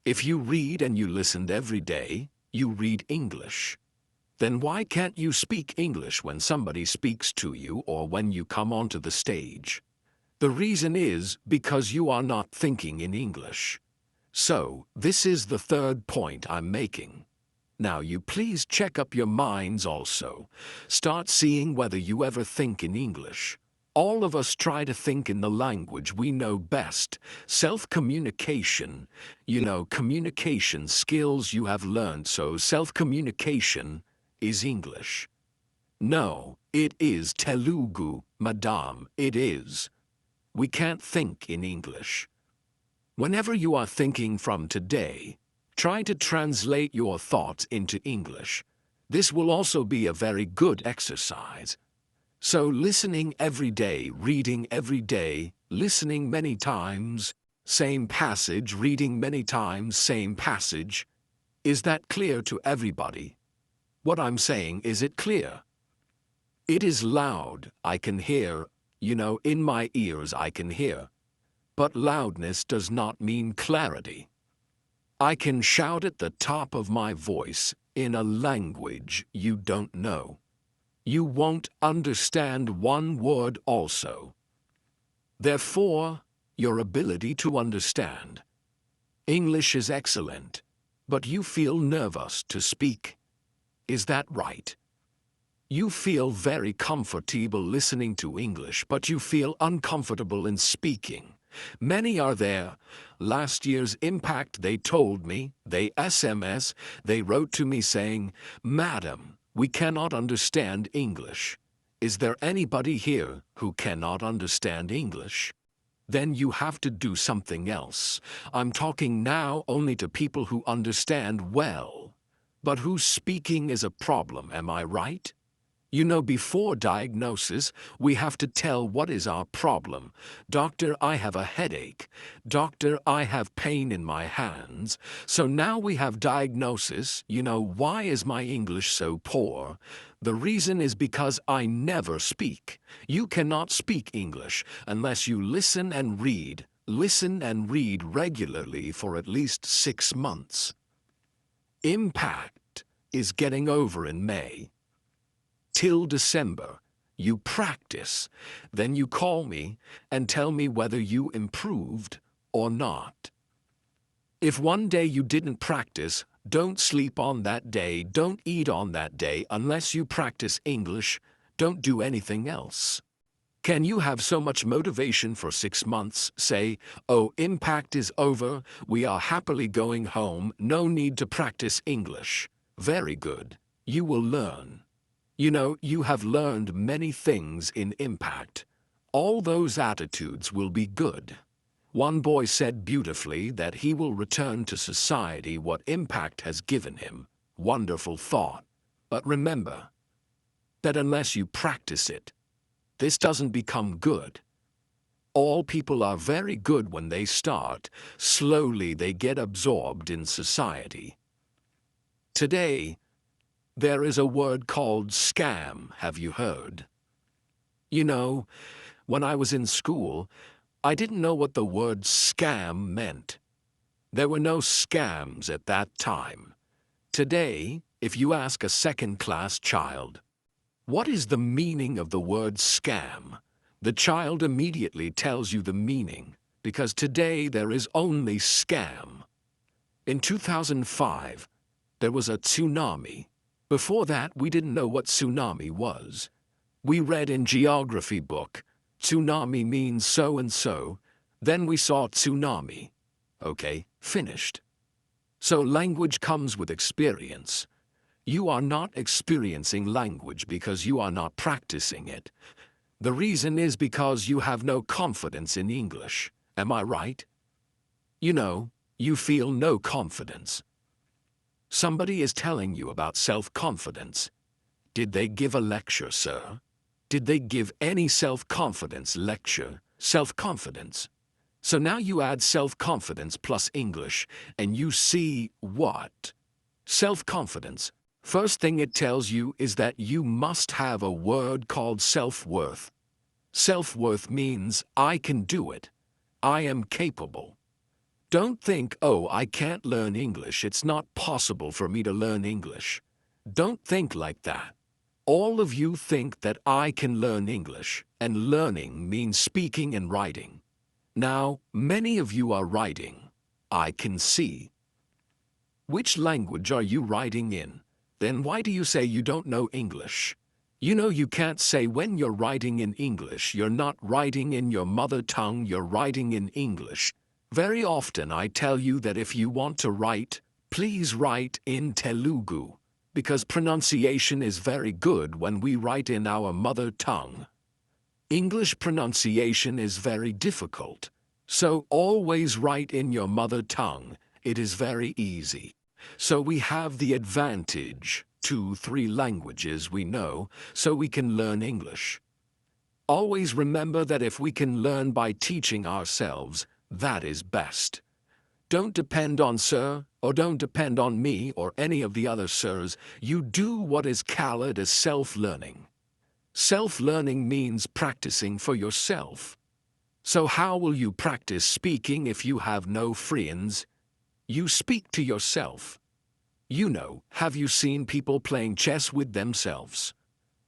If you read and you listened every day, you read English. Then why can't you speak English when somebody speaks to you or when you come onto the stage? The reason is because you are not thinking in English. So, this is the third point I'm making. Now you please check up your minds also. Start seeing whether you ever think in English. All of us try to think in the language we know best. Self-communication. Communication skills you have learned, so self-communication is English. No, it is Telugu, madam, it is. We can't think in English. Whenever you are thinking from today, try to translate your thoughts into English. This will also be a very good exercise. So listening every day, reading every day, listening many times, same passage, reading many times, same passage. Is that clear to everybody? What I'm saying, is it clear? It is loud, I can hear, in my ears I can hear. But loudness does not mean clarity. I can shout at the top of my voice in a language you don't know. You won't understand one word also. Therefore, your ability to understand. English is excellent, but you feel nervous to speak. Is that right? You feel very comfortable listening to English, but you feel uncomfortable in speaking. Many are there. Last year's Impact, they told me, they SMS, they wrote to me saying, "Madam, we cannot understand English." Is there anybody here who cannot understand English? Then you have to do something else. I'm talking now only to people who understand well, but whose speaking is a problem, am I right? Before diagnosis, we have to tell what is our problem. Doctor, I have a headache. Doctor, I have pain in my hands. So now we have diagnosis. Why is my English so poor? The reason is because I never speak. You cannot speak English unless you listen and read regularly for at least 6 months. Impact is getting over in May. Till December, you practice, then you call me and tell me whether you improved or not. If one day you didn't practice, don't sleep on that day, don't eat on that day unless you practice English, don't do anything else. Can you have so much motivation for 6 months, say, "Oh, Impact is over, we are happily going home, no need to practice English"? Very good. You will learn. You have learned many things in Impact. All those attitudes will be good. One boy said beautifully that he will return to society what Impact has given him. Wonderful thought. But remember that unless you practice it, this doesn't become good. All people are very good when they start. Slowly they get absorbed in society. Today, there is a word called scam, have you heard? When I was in school, I didn't know what the word scam meant. There were no scams at that time. Today, if you ask a second-class child, "What is the meaning of the word scam?" the child immediately tells you the meaning, because today there is only scam. In 2005, there was a tsunami. Before that, we didn't know what tsunami was. We read in geography book, tsunami means so and so, then we saw tsunami. Okay, finished. So language comes with experience. You are not experiencing language because you are not practicing it. The reason is because you have no confidence in English. Am I right? You feel no confidence. Somebody is telling you about self-confidence. Did they give a lecture, sir? Did they give any self-confidence lecture? Self-confidence. So now you add self-confidence plus English, and you see what? Self-confidence. First thing it tells you is that you must have a word called self-worth. Self-worth means I can do it. I am capable. Don't think, oh, I can't learn English. It's not possible for me to learn English. Don't think like that. All of you think that I can learn English, and learning means speaking and writing. Now, many of you are writing. I can see. Which language are you writing in? Then why do you say you don't know English? You know you can't say when you're writing in English, you're not writing in your mother tongue, you're writing in English. Very often I tell you that if you want to write, please write in Telugu, because pronunciation is very good when we write in our mother tongue. English pronunciation is very difficult, so always write in your mother tongue. It is very easy. So we have the advantage, 2-3 languages we know, so we can learn English. Always remember that if we can learn by teaching ourselves, that is best. Don't depend on sir, or don't depend on me or any of the other sirs. You do what is called as self-learning. Self-learning means practicing for yourself. So how will you practice speaking if you have no friends? You speak to yourself. You know, have you seen people playing chess with themselves?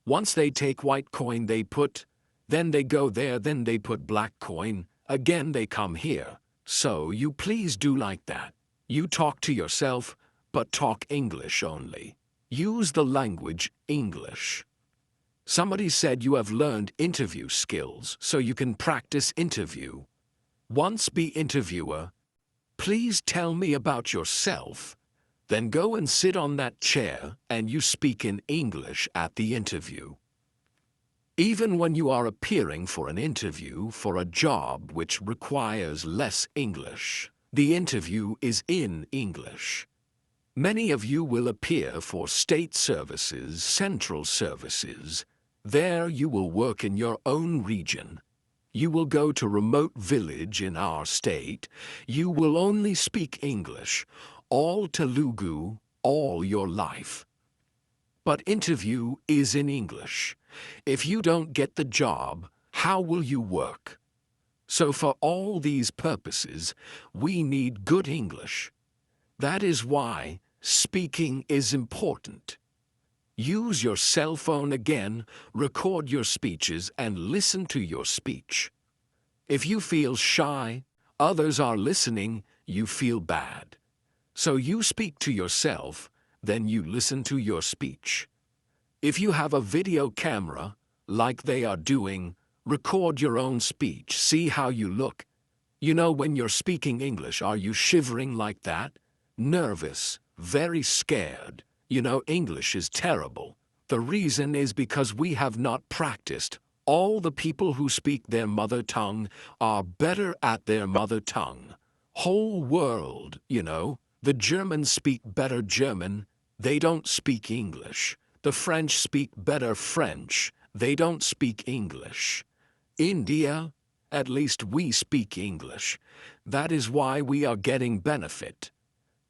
Once they take white coin they put, then they go there, then they put black coin, again they come here. So you please do like that. You talk to yourself, but talk English only. Use the language English. Somebody said you have learned interview skills, so you can practice interview. Once be interviewer. Please tell me about yourself. Then go and sit on that chair and you speak in English at the interview. Even when you are appearing for an interview for a job which requires less English, the interview is in English. Many of you will appear for state services, central services. There you will work in your own region. You will go to remote village in our state. You will only speak English, all Telugu, all your life. But interview is in English. If you don't get the job, how will you work? So for all these purposes, we need good English. That is why speaking is important. Use your cell phone again, record your speeches, and listen to your speech. If you feel shy, others are listening, you feel bad. So you speak to yourself, then you listen to your speech. If you have a video camera, like they are doing, record your own speech, see how you look. You know, when you're speaking English, are you shivering like that? Nervous, very scared. You know, English is terrible. The reason is because we have not practiced. All the people who speak their mother tongue are better at their mother tongue. Whole world, you know. The Germans speak better German. They don't speak English. The French speak better French. They don't speak English. India, at least we speak English. That is why we are getting benefit.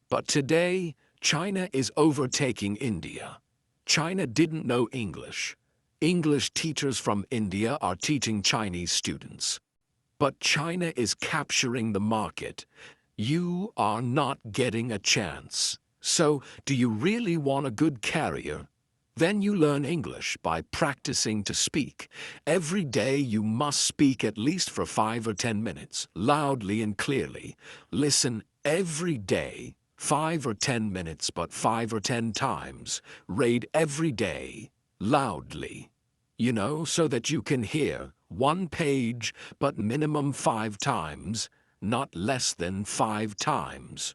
But today, China is overtaking India. China didn't know English. English teachers from India are teaching Chinese students. But China is capturing the market. You are not getting a chance. So, do you really want a good career? Then you learn English by practicing to speak. Every day you must speak at least for 5 or 10 minutes, loudly and clearly. Listen every day. 5 or 10 minutes, but 5 or 10 times. Read every day, loudly. You know, so that you can hear 1 page, but minimum 5 times, not less than 5 times.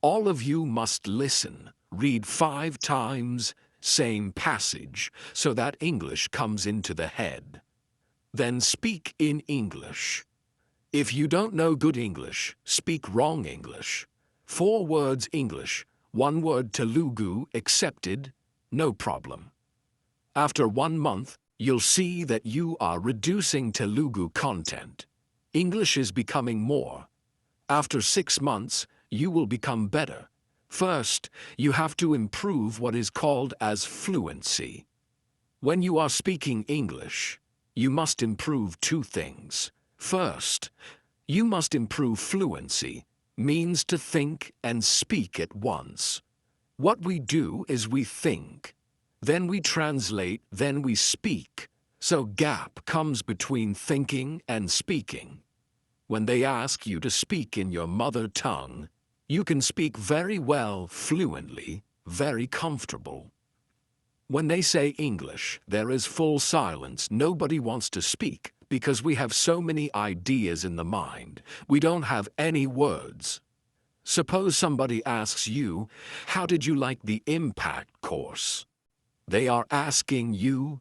All of you must listen, read 5 times, same passage, so that English comes into the head. Then speak in English. If you don't know good English, speak wrong English. 4 words English, 1 word Telugu accepted, no problem. After 1 month, you'll see that you are reducing Telugu content. English is becoming more. After 6 months, you will become better. First, you have to improve what is called as fluency. When you are speaking English, you must improve 2 things. First, you must improve fluency. means to think and speak at once. What we do is we think, then we translate, then we speak. So gap comes between thinking and speaking. When they ask you to speak in your mother tongue, you can speak very well, fluently, very comfortable. When they say English, there is full silence. Nobody wants to speak because we have so many ideas in the mind. We don't have any words. Suppose somebody asks you, how did you like the impact course? They are asking you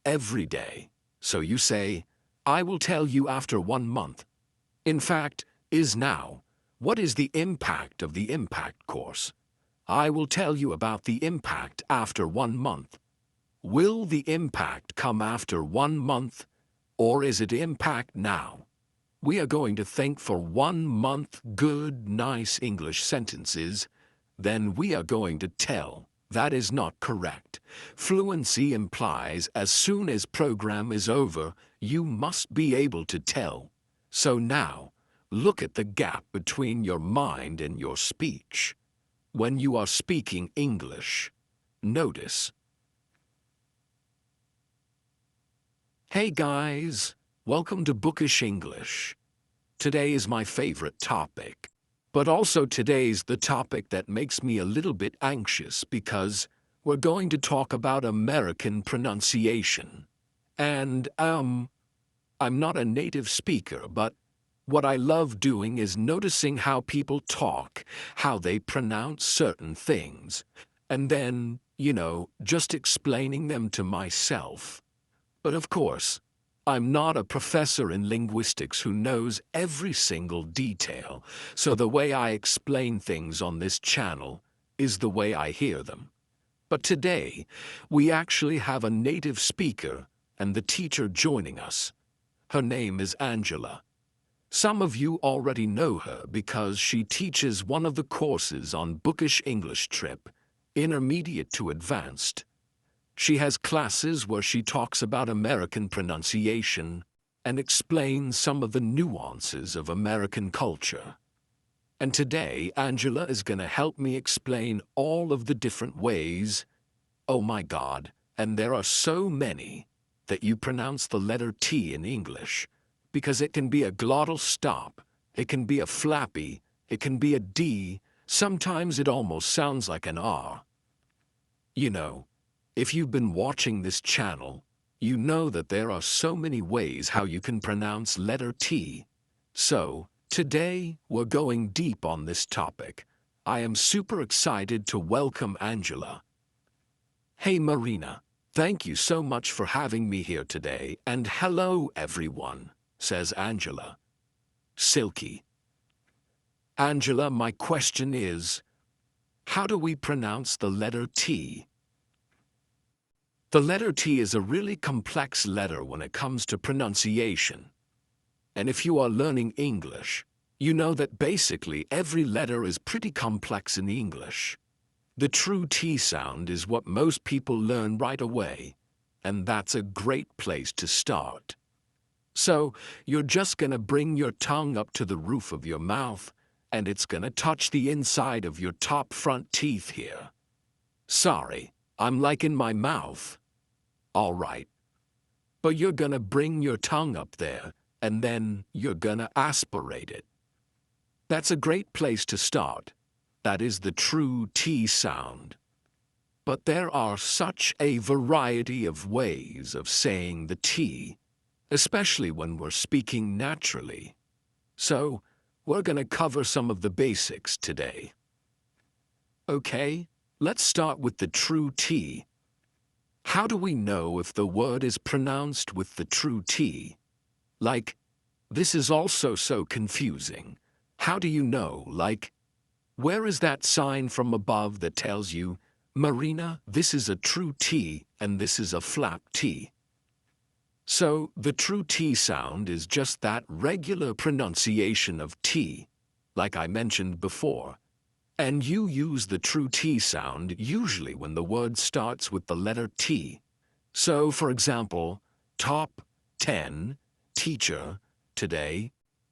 every day. So you say, I will tell you after 1 month. In fact, is now. What is the impact of the impact course? I will tell you about the impact after 1 month. Will the impact come after 1 month, or is it impact now? We are going to think for 1 month good, nice English sentences, then we are going to tell. That is not correct. Fluency implies as soon as program is over, you must be able to tell. So now, look at the gap between your mind and your speech. When you are speaking English, notice. Hey guys, welcome to Bookish English. Today is my favorite topic. But also today's the topic that makes me a little bit anxious because we're going to talk about American pronunciation. And, I'm not a native speaker, but what I love doing is noticing how people talk, how they pronounce certain things, and then, just explaining them to myself. But of course, I'm not a professor in linguistics who knows every single detail, so the way I explain things on this channel is the way I hear them. But today, we actually have a native speaker and the teacher joining us. Her name is Angela. Some of you already know her because she teaches one of the courses on Bookish English Trip, Intermediate to Advanced. She has classes where she talks about American pronunciation and explains some of the nuances of American culture. And today, Angela is going to help me explain all of the different ways, oh my God, and there are so many, that you pronounce the letter T in English. Because it can be a glottal stop, it can be a flappy, it can be a D, sometimes it almost sounds like an R. If you've been watching this channel, you know that there are so many ways how you can pronounce letter T. So, today, we're going deep on this topic. I am super excited to welcome Angela. Hey Marina, thank you so much for having me here today, and hello everyone, says Angela. Silky. Angela, my question is, how do we pronounce the letter T? The letter T is a really complex letter when it comes to pronunciation. And if you are learning English, you know that basically every letter is pretty complex in English. The true T sound is what most people learn right away, and that's a great place to start. So, you're just gonna bring your tongue up to the roof of your mouth, and it's gonna touch the inside of your top front teeth here. Sorry, I'm like in my mouth. All right. But you're gonna bring your tongue up there, and then you're gonna aspirate it. That's a great place to start. That is the true T sound. But there are such a variety of ways of saying the T, especially when we're speaking naturally. So, we're gonna cover some of the basics today. Okay, let's start with the true T. How do we know if the word is pronounced with the true T? Like, this is also so confusing. How do you know, like, where is that sign from above that tells you, Marina, this is a true T and this is a flap T? So, the true T sound is just that regular pronunciation of T, like I mentioned before. And you use the true T sound usually when the word starts with the letter T. So, for example, top 10, teacher, today,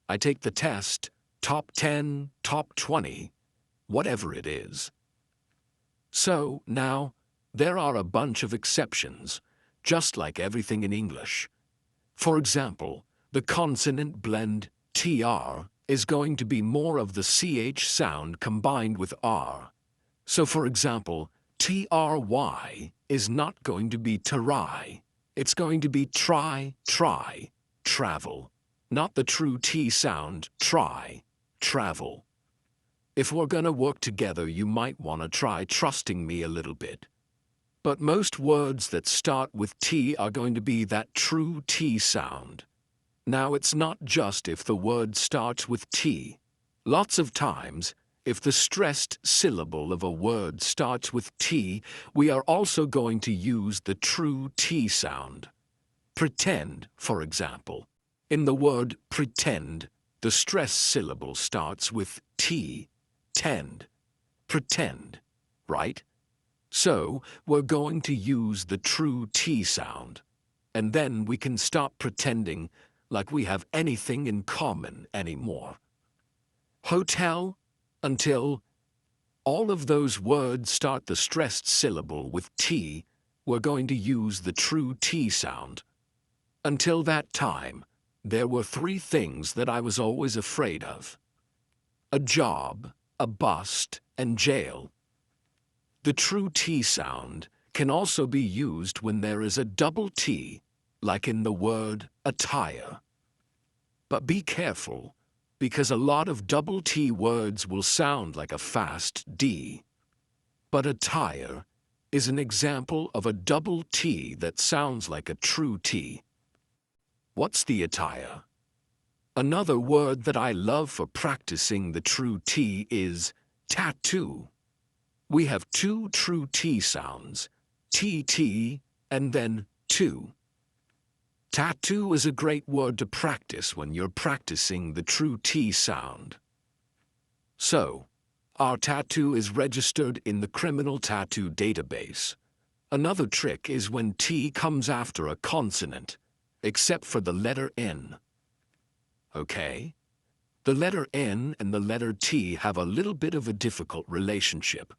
I take the test, top 10, top 20, whatever it is. So, now, there are a bunch of exceptions, just like everything in English. For example, the consonant blend TR is going to be more of the CH sound combined with R. So for example, TRY is not going to be try. It's going to be try, travel. Not the true T sound, try, travel. If we're gonna work together, you might want to try trusting me a little bit. But most words that start with T are going to be that true T sound. Now, it's not just if the word starts with T. Lots of times, if the stressed syllable of a word starts with T, we are also going to use the true T sound. Pretend, for example. In the word pretend, the stressed syllable starts with T, tend, pretend, right? So, we're going to use the true T sound, and then we can stop pretending like we have anything in common anymore. Hotel, until, all of those words start the stressed syllable with T, we're going to use the true T sound. Until that time, there were three things that I was always afraid of: a job, a bust, and jail. The true T sound can also be used when there is a double T, like in the word attire. But be careful, because a lot of double T words will sound like a fast D. But attire is an example of a double T that sounds like a true T. What's the attire? Another word that I love for practicing the true T is tattoo. We have two true T sounds, TT and then two. Tattoo is a great word to practice when you're practicing the true T sound. So, our tattoo is registered in the criminal tattoo database. Another trick is when T comes after a consonant, except for the letter N. Okay? The letter N and the letter T have a little bit of a difficult relationship.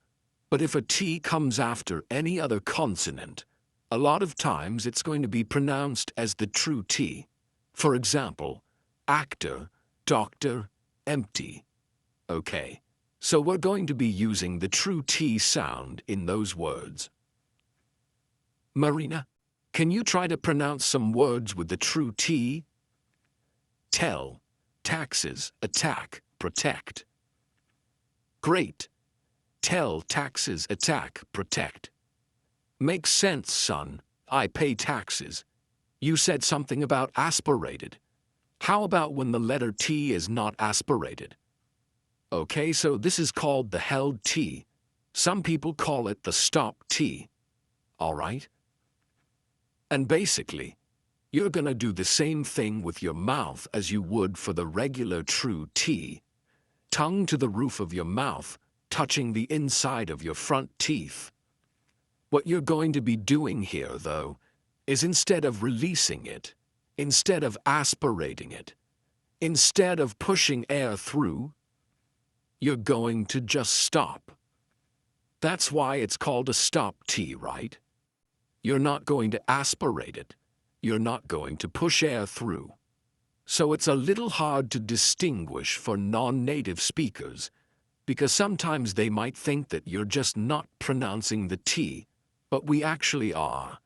But if a T comes after any other consonant, a lot of times it's going to be pronounced as the true T. For example, actor, doctor, empty. Okay, so we're going to be using the true T sound in those words. Marina, can you try to pronounce some words with the true T? Tell, taxes, attack, protect. Great. Tell, taxes, attack, protect. Makes sense, son. I pay taxes. You said something about aspirated. How about when the letter T is not aspirated? Okay, so this is called the held T. Some people call it the stop T. All right? And basically, you're gonna do the same thing with your mouth as you would for the regular true T. Tongue to the roof of your mouth, touching the inside of your front teeth. What you're going to be doing here, though, is instead of releasing it, instead of aspirating it, instead of pushing air through, you're going to just stop. That's why it's called a stop T, right? You're not going to aspirate it. You're not going to push air through. So it's a little hard to distinguish for non-native speakers, because sometimes they might think that you're just not pronouncing the T, but we actually are.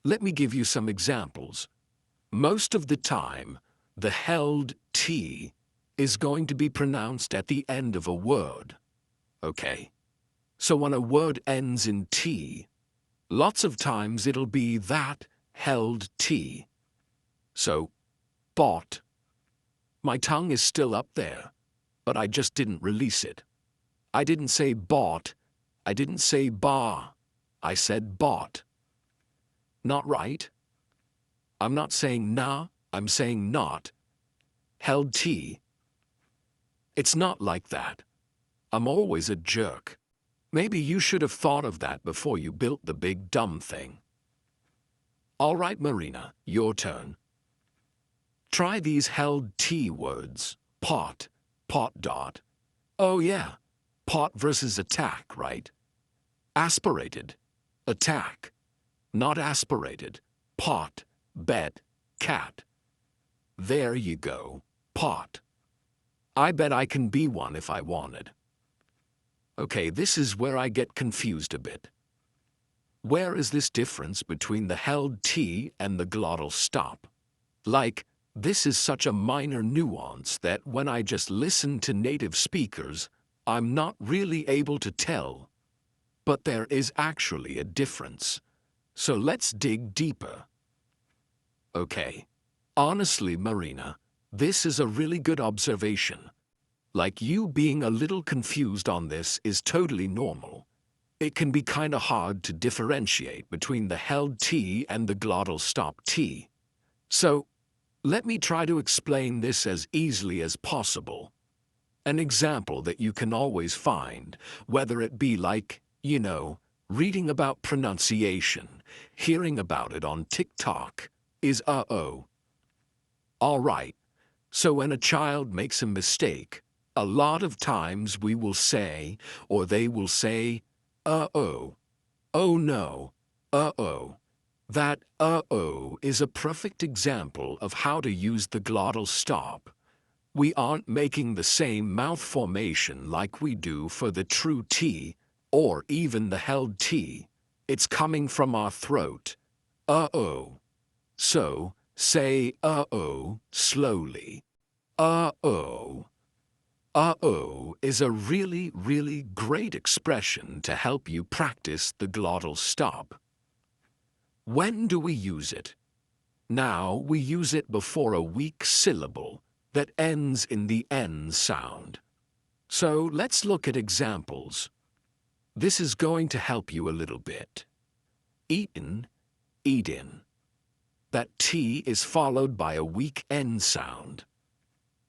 Let me give you some examples. Most of the time, the held T is going to be pronounced at the end of a word. Okay? So when a word ends in T, lots of times it'll be that held T. So, bought. My tongue is still up there, but I just didn't release it. I didn't say bought. I didn't say bar. I said bought. Not right? I'm not saying nah, I'm saying not. Held T. It's not like that. I'm always a jerk. Maybe you should have thought of that before you built the big dumb thing. All right, Marina, your turn. Try these held T words. Pot, Pot dot. Oh yeah, pot versus attack, right? Aspirated. Attack. Not aspirated. Pot. Bed. Cat. There you go. Pot. I bet I can be one if I wanted. Okay, this is where I get confused a bit. Where is this difference between the held T and the glottal stop? Like, this is such a minor nuance that when I just listen to native speakers, I'm not really able to tell. But there is actually a difference. So let's dig deeper. Okay. Honestly, Marina, this is a really good observation. Like, you being a little confused on this is totally normal. It can be kinda hard to differentiate between the held T and the glottal stop T. So, let me try to explain this as easily as possible. An example that you can always find, whether it be like, reading about pronunciation, hearing about it on TikTok, is uh-oh. All right, so when a child makes a mistake, a lot of times we will say, or they will say, uh-oh, oh no, uh-oh. That uh-oh is a perfect example of how to use the glottal stop. We aren't making the same mouth formation like we do for the true T, or even the held T. It's coming from our throat. Uh-oh. So, say uh-oh slowly. Uh-oh. Uh-oh is a really, really great expression to help you practice the glottal stop. When do we use it? Now we use it before a weak syllable that ends in the N sound. So let's look at examples. This is going to help you a little bit. Eaten, eatin. That T is followed by a weak N sound.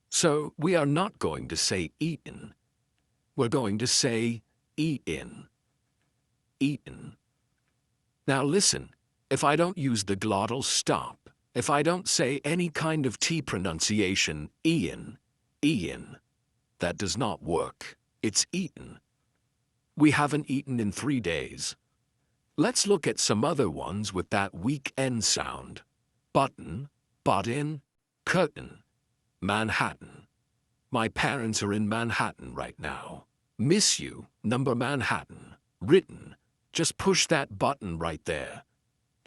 So we are not going to say eaten. We're going to say eatin. Eaten. Now listen, if I don't use the glottal stop, if I don't say any kind of T pronunciation, Ian, that does not work. It's eaten. We haven't eaten in 3 days. Let's look at some other ones with that weak N sound. Button, button, curtain, Manhattan. My parents are in Manhattan right now. Miss you, number Manhattan. Written. Just push that button right there.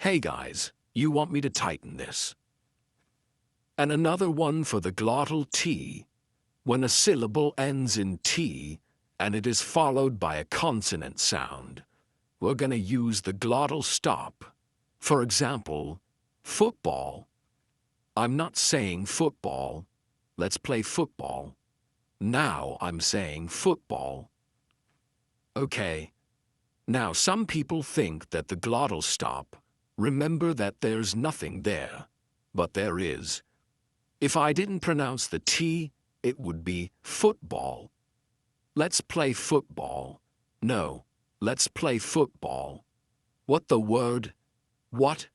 Hey guys, you want me to tighten this? And another one for the glottal T. When a syllable ends in T and it is followed by a consonant sound, we're going to use the glottal stop. For example, football. I'm not saying football. Let's play football. Now I'm saying football. Okay. Now some people think that the glottal stop, remember that there's nothing there, but there is. If I didn't pronounce the T, it would be football. Let's play football. No, let's play football. What the word? What?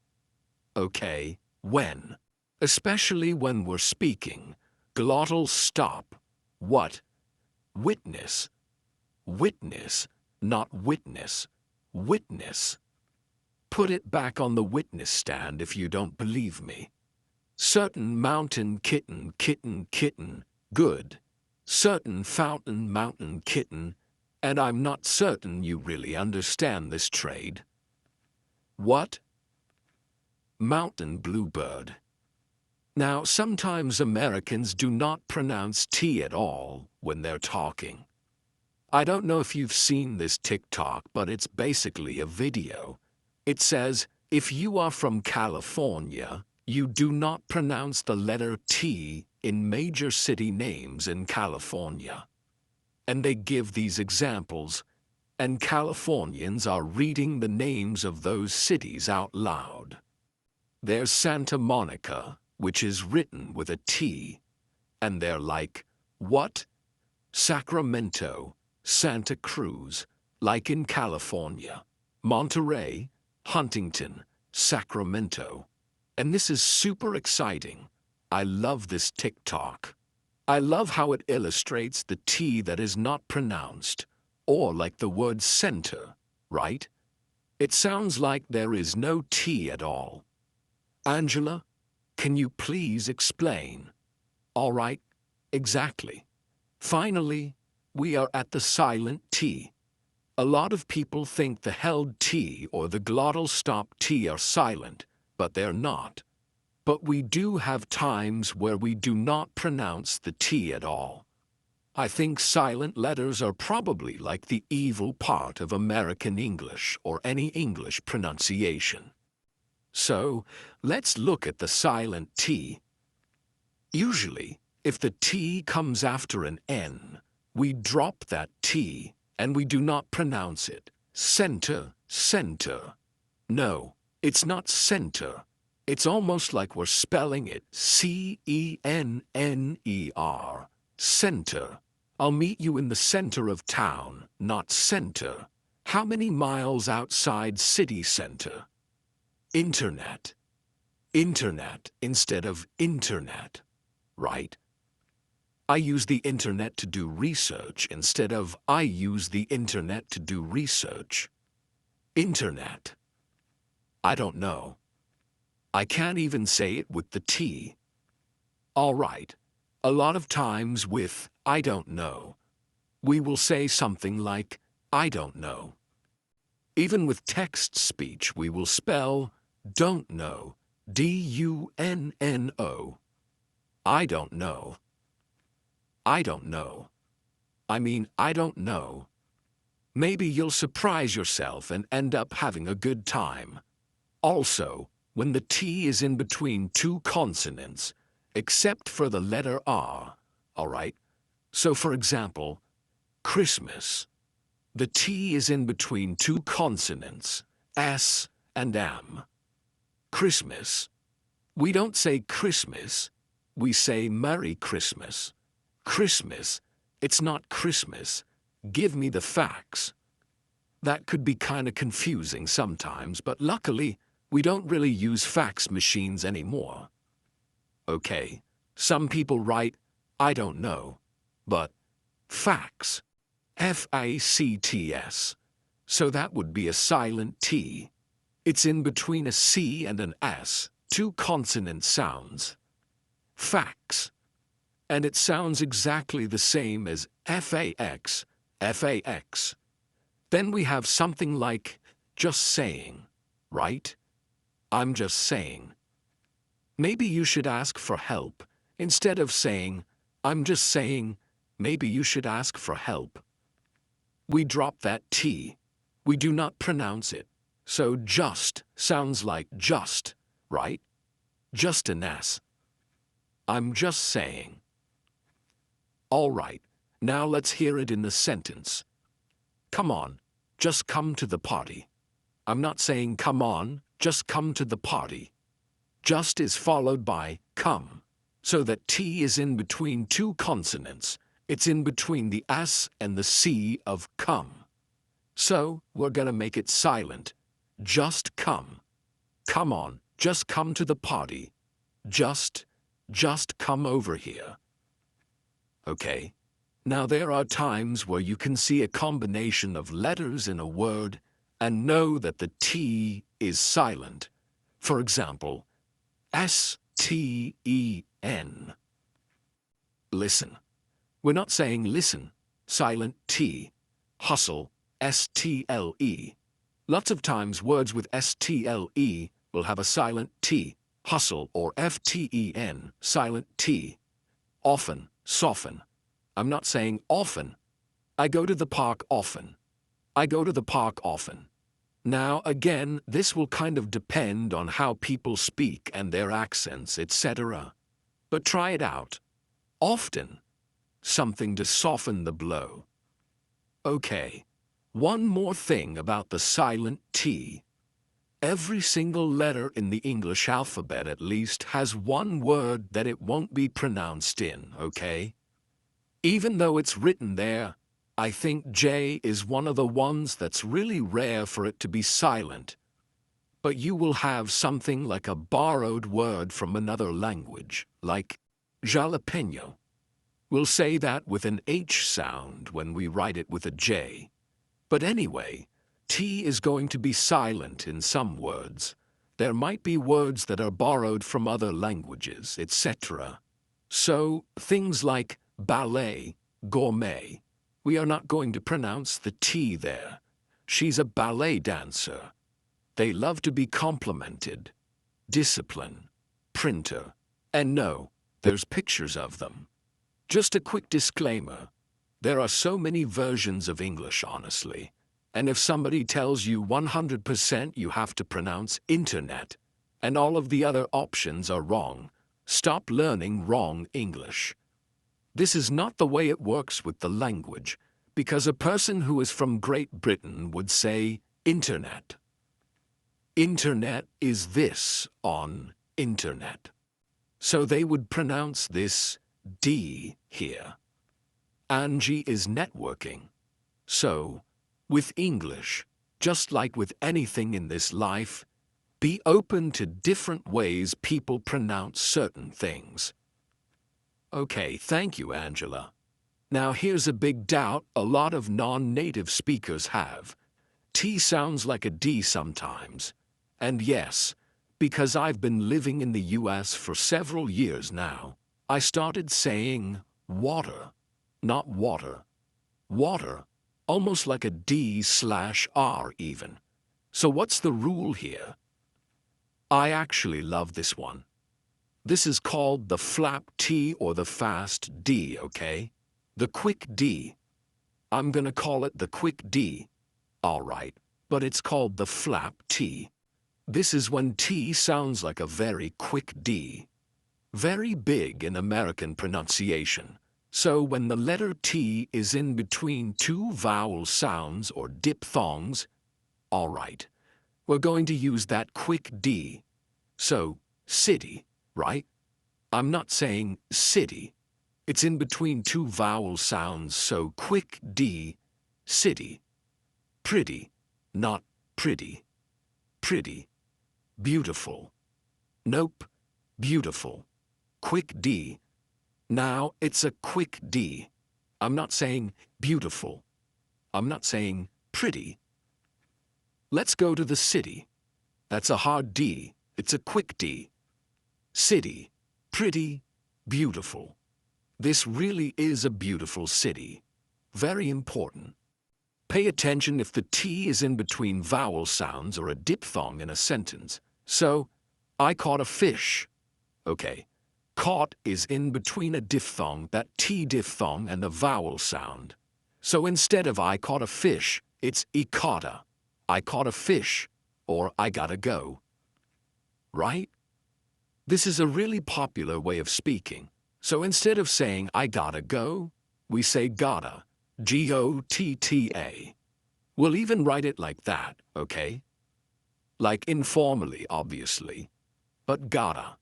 Okay, when. Especially when we're speaking. Glottal stop. What? Witness. Witness, not witness. Witness. Put it back on the witness stand if you don't believe me. Certain mountain kitten, kitten, kitten. Good. Certain fountain, mountain kitten. And I'm not certain you really understand this trade. What? Mountain bluebird. Now, sometimes Americans do not pronounce T at all when they're talking. I don't know if you've seen this TikTok, but it's basically a video. It says, if you are from California, you do not pronounce the letter T in major city names in California. And they give these examples, and Californians are reading the names of those cities out loud. There's Santa Monica, which is written with a T, and they're like, what? Sacramento, Santa Cruz, like in California. Monterey, Huntington, Sacramento. And this is super exciting. I love this TikTok. I love how it illustrates the T that is not pronounced, or like the word center, right? It sounds like there is no T at all. Angela, can you please explain? All right, exactly. Finally, we are at the silent T. A lot of people think the held T or the glottal stop T are silent, but they're not. But we do have times where we do not pronounce the T at all. I think silent letters are probably like the evil part of American English or any English pronunciation. So, let's look at the silent T. Usually, if the T comes after an N, we drop that T and we do not pronounce it. Center, center. No, it's not center. It's almost like we're spelling it C-E-N-N-E-R. Center. I'll meet you in the center of town, not center. How many miles outside city center? Internet. Internet instead of internet, right? I use the internet to do research instead of I use the internet to do research. Internet. I don't know. I can't even say it with the T. All right. A lot of times with I don't know, we will say something like I don't know. Even with text speech, we will spell don't know, D-U-N-N-O. I don't know. I don't know. I mean, I don't know. Maybe you'll surprise yourself and end up having a good time. Also, when the T is in between two consonants, except for the letter R, all right? So for example, Christmas. The T is in between two consonants, S and M. Christmas. We don't say Christmas, we say Merry Christmas. Christmas. It's not Christmas. Give me the facts. That could be kind of confusing sometimes, but luckily, we don't really use fax machines anymore. Okay, some people write, I don't know, but fax, F-A-C-T-S, so that would be a silent T. It's in between a C and an S, two consonant sounds. Fax. And it sounds exactly the same as F-A-X, F-A-X. Then we have something like just saying, right? I'm just saying. Maybe you should ask for help. Instead of saying, I'm just saying, maybe you should ask for help. We drop that T. We do not pronounce it. So just sounds like just, right? Just an S. I'm just saying. All right, now let's hear it in the sentence. Come on, just come to the party. I'm not saying come on, just come to the party. Just is followed by come, so that T is in between two consonants. It's in between the S and the C of come. So we're gonna make it silent. Just come. Come on, just come to the party. Just come over here. Okay, now there are times where you can see a combination of letters in a word and know that the T is silent. For example, S-T-E-N. Listen. We're not saying listen, silent T. Hustle, S-T-L-E. Lots of times words with S-T-L-E will have a silent T. Hustle or F-T-E-N, silent T. Often, soften. I'm not saying often. I go to the park often. I go to the park often. Now, again, this will kind of depend on how people speak and their accents, etc. But try it out. Often. Something to soften the blow. Okay, one more thing about the silent T. Every single letter in the English alphabet at least has one word that it won't be pronounced in, okay? Even though it's written there, I think J is one of the ones that's really rare for it to be silent. But you will have something like a borrowed word from another language, like jalapeno. We'll say that with an H sound when we write it with a J. But anyway, T is going to be silent in some words. There might be words that are borrowed from other languages, etc. So, things like ballet, gourmet, we are not going to pronounce the T there. She's a ballet dancer. They love to be complimented. Discipline, printer, and no, there's pictures of them. Just a quick disclaimer. There are so many versions of English, honestly. And if somebody tells you 100% you have to pronounce internet, and all of the other options are wrong, stop learning wrong English. This is not the way it works with the language, because a person who is from Great Britain would say internet. Internet is this on internet. So they would pronounce this D here. Angie is networking. So, with English, just like with anything in this life, be open to different ways people pronounce certain things. Okay, thank you, Angela. Now here's a big doubt a lot of non-native speakers have. T sounds like a D sometimes. And yes, because I've been living in the US for several years now, I started saying water, not water. Water, almost like a D/R even. So what's the rule here? I actually love this one. This is called the flap T or the fast D, okay? The quick D. I'm gonna call it the quick D. All right, but it's called the flap T. This is when T sounds like a very quick D. Very big in American pronunciation. So when the letter T is in between two vowel sounds or diphthongs, all right, we're going to use that quick D. So, city, right? I'm not saying city. It's in between two vowel sounds, so quick D, city. Pretty, not pretty. Pretty. Beautiful. Nope, beautiful. Quick D. Now it's a quick D. I'm not saying beautiful. I'm not saying pretty. Let's go to the city. That's a hard D. It's a quick D. City. Pretty. Beautiful. This really is a beautiful city. Very important. Pay attention if the T is in between vowel sounds or a diphthong in a sentence. So, I caught a fish. Okay. Caught is in between a diphthong, that T diphthong, and the vowel sound. So instead of I caught a fish, it's I caughta. I caught a fish, or I gotta go. Right? This is a really popular way of speaking. So instead of saying I gotta go, we say gotta. G-O-T-T-A. We'll even write it like that, okay? Like informally, obviously. But gotta.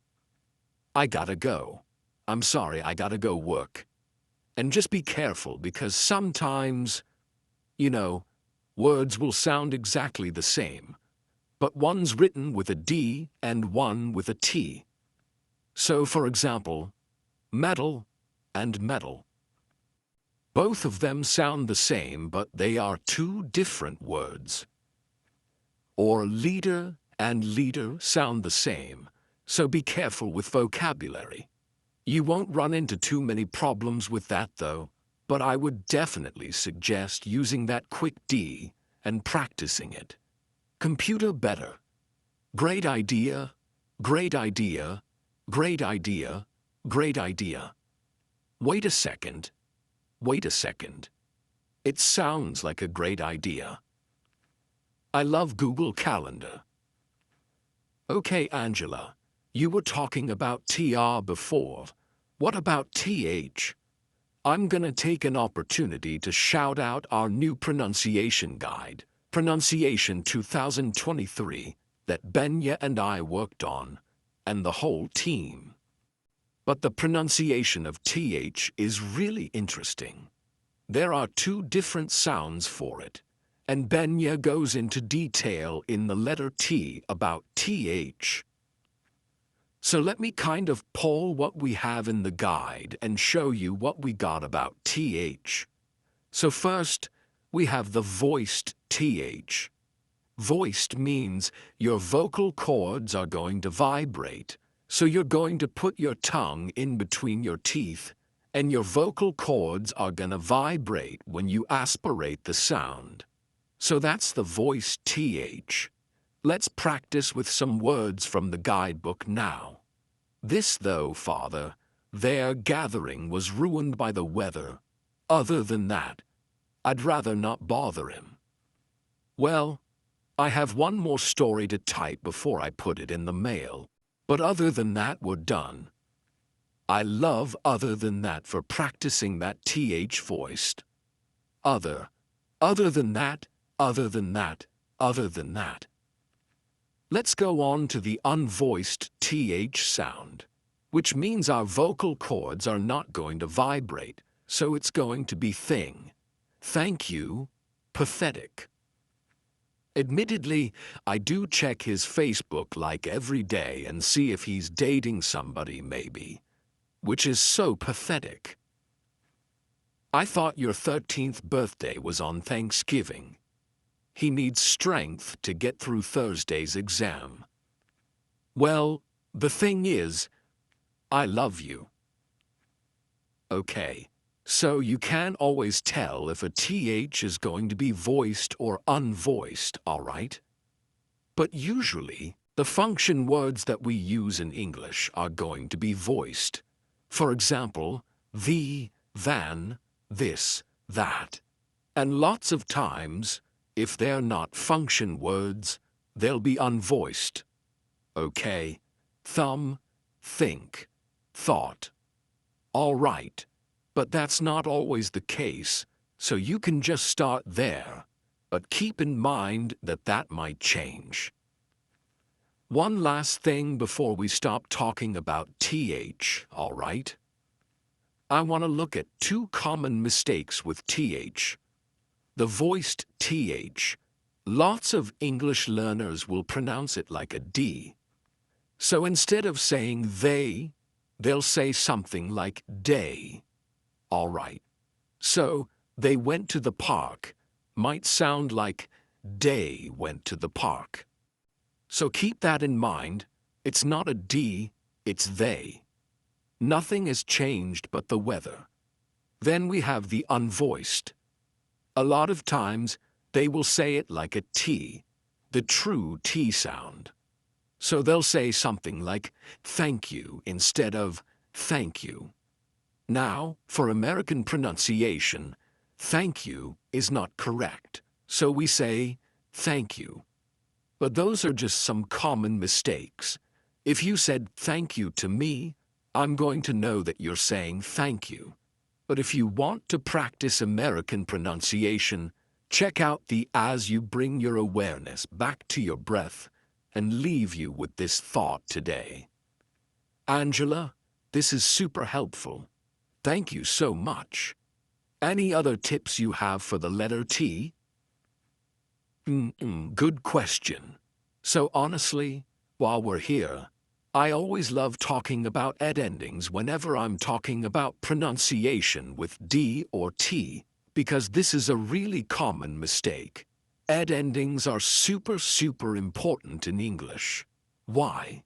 I gotta go. I'm sorry, I gotta go work. And just be careful because sometimes, words will sound exactly the same, but one's written with a D and one with a T. So, for example, metal and metal. Both of them sound the same, but they are two different words. Or leader and leader sound the same. So be careful with vocabulary. You won't run into too many problems with that though, but I would definitely suggest using that quick D and practicing it. Computer better. Great idea, great idea, great idea, great idea. Wait a second. Wait a second. It sounds like a great idea. I love Google Calendar. Okay, Angela. You were talking about TR before. What about TH? I'm gonna take an opportunity to shout out our new pronunciation guide, Pronunciation 2023, that Benya and I worked on, and the whole team. But the pronunciation of TH is really interesting. There are two different sounds for it, and Benya goes into detail in the letter T about TH. So let me kind of pull what we have in the guide and show you what we got about TH. So first, we have the voiced TH. Voiced means your vocal cords are going to vibrate, so you're going to put your tongue in between your teeth, and your vocal cords are going to vibrate when you aspirate the sound. So that's the voiced TH. Let's practice with some words from the guidebook now. This, though, Father, their gathering was ruined by the weather. Other than that, I'd rather not bother him. Well, I have one more story to type before I put it in the mail, but other than that, we're done. I love other than that for practicing that TH voiced. Other than that, other than that, other than that. Let's go on to the unvoiced TH sound, which means our vocal cords are not going to vibrate, so it's going to be thing. Thank you, pathetic. Admittedly, I do check his Facebook like every day and see if he's dating somebody maybe, which is so pathetic. I thought your 13th birthday was on Thanksgiving. He needs strength to get through Thursday's exam. Well, the thing is, I love you. Okay. So you can't always tell if a TH is going to be voiced or unvoiced, all right? But usually, the function words that we use in English are going to be voiced. For example, the, than, this, that. And lots of times, if they're not function words, they'll be unvoiced. Okay? Thumb, think, thought. All right. But that's not always the case, so you can just start there, but keep in mind that that might change. One last thing before we stop talking about TH, all right? I want to look at two common mistakes with TH. The voiced TH. Lots of English learners will pronounce it like a D. So instead of saying they, they'll say something like day. All right. So, they went to the park might sound like they went to the park. So keep that in mind. It's not a D, it's they. Nothing has changed but the weather. Then we have the unvoiced. A lot of times, they will say it like a T, the true T sound. So they'll say something like thank you instead of thank you. Now, for American pronunciation, thank you is not correct, so we say thank you. But those are just some common mistakes. If you said thank you to me, I'm going to know that you're saying thank you. But if you want to practice American pronunciation, check out the As You Bring Your Awareness Back to Your Breath and leave you with this thought today. Angela, this is super helpful. Thank you so much. Any other tips you have for the letter T? Good question. So honestly, while we're here, I always love talking about ed endings whenever I'm talking about pronunciation with D or T, because this is a really common mistake. Ed endings are super important in English. Why?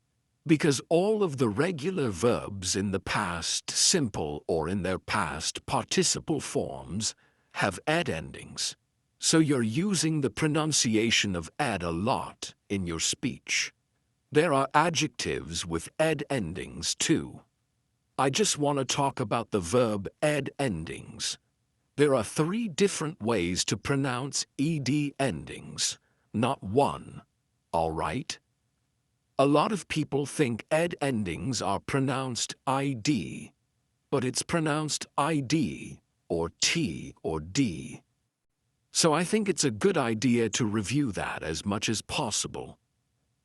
Because all of the regular verbs in the past simple or in their past participle forms have ed endings. So you're using the pronunciation of ed a lot in your speech. There are adjectives with ed endings too. I just want to talk about the verb ed endings. There are 3 different ways to pronounce ed endings, not one. All right? A lot of people think ed endings are pronounced ID, but it's pronounced ID or T or D. So I think it's a good idea to review that as much as possible.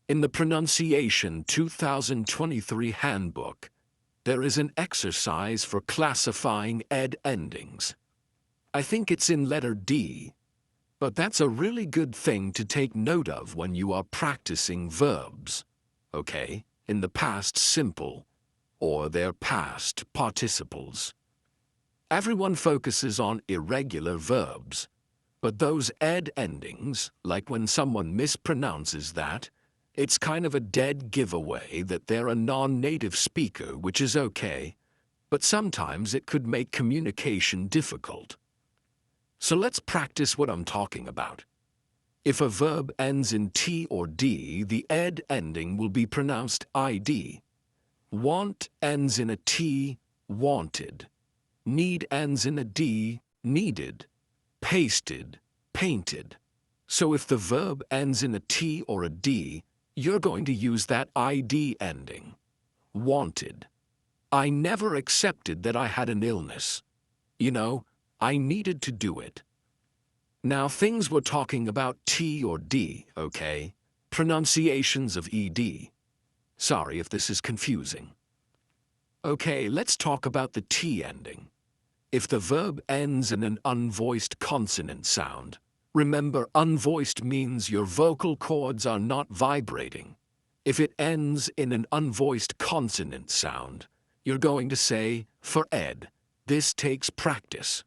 In the Pronunciation 2023 Handbook, there is an exercise for classifying ed endings. I think it's in letter D, but that's a really good thing to take note of when you are practicing verbs. Okay, in the past simple, or their past participles. Everyone focuses on irregular verbs, but those ed endings, like when someone mispronounces that, it's kind of a dead giveaway that they're a non-native speaker, which is okay, but sometimes it could make communication difficult. So let's practice what I'm talking about. If a verb ends in T or D, the ed ending will be pronounced ID. Want ends in a T, wanted. Need ends in a D, needed. Pasted, painted. So if the verb ends in a T or a D, you're going to use that ID ending. Wanted. I never accepted that I had an illness. You know, I needed to do it. Now things we're talking about T or D, okay? Pronunciations of ED. Sorry if this is confusing. Okay, let's talk about the T ending. If the verb ends in an unvoiced consonant sound, remember unvoiced means your vocal cords are not vibrating. If it ends in an unvoiced consonant sound, you're going to say, for ed, this takes practice.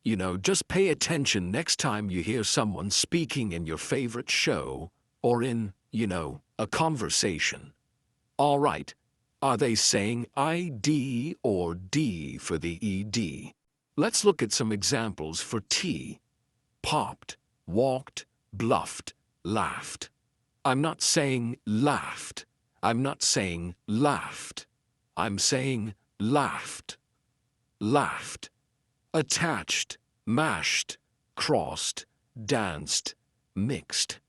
You know, just pay attention next time you hear someone speaking in your favorite show or in, a conversation. All right, are they saying ID or D for the ED? Let's look at some examples for T. Popped, walked, bluffed, laughed. I'm not saying laughed. I'm not saying laughed. I'm saying laughed. Laughed. Attached, mashed, crossed, danced, mixed.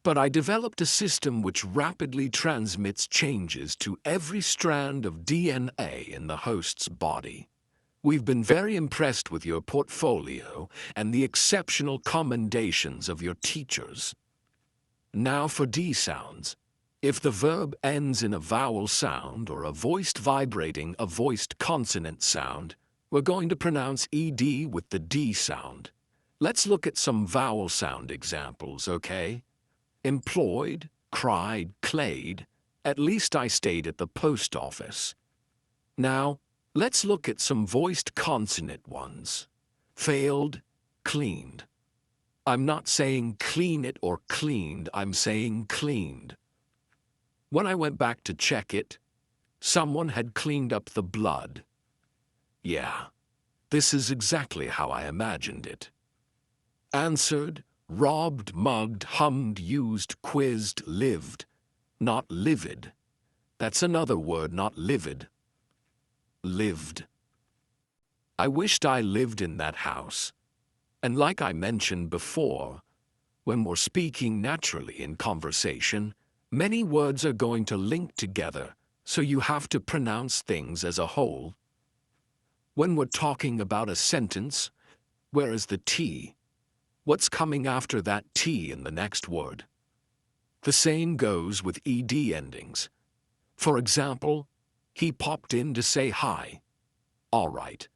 But I developed a system which rapidly transmits changes to every strand of DNA in the host's body. We've been very impressed with your portfolio and the exceptional commendations of your teachers. Now for D sounds. If the verb ends in a vowel sound or a voiced vibrating a voiced consonant sound, we're going to pronounce ED with the D sound. Let's look at some vowel sound examples, okay? Employed, cried, clayed. At least I stayed at the post office. Now, let's look at some voiced consonant ones. Failed, cleaned. I'm not saying clean it or cleaned, I'm saying cleaned. When I went back to check it, someone had cleaned up the blood. Yeah, this is exactly how I imagined it. Answered, robbed, mugged, hummed, used, quizzed, lived. Not livid. That's another word, not livid. Lived. I wished I lived in that house. And like I mentioned before, when we're speaking naturally in conversation, many words are going to link together, so you have to pronounce things as a whole. When we're talking about a sentence, where is the T? What's coming after that T in the next word? The same goes with ED endings. For example, he popped in to say hi. All right,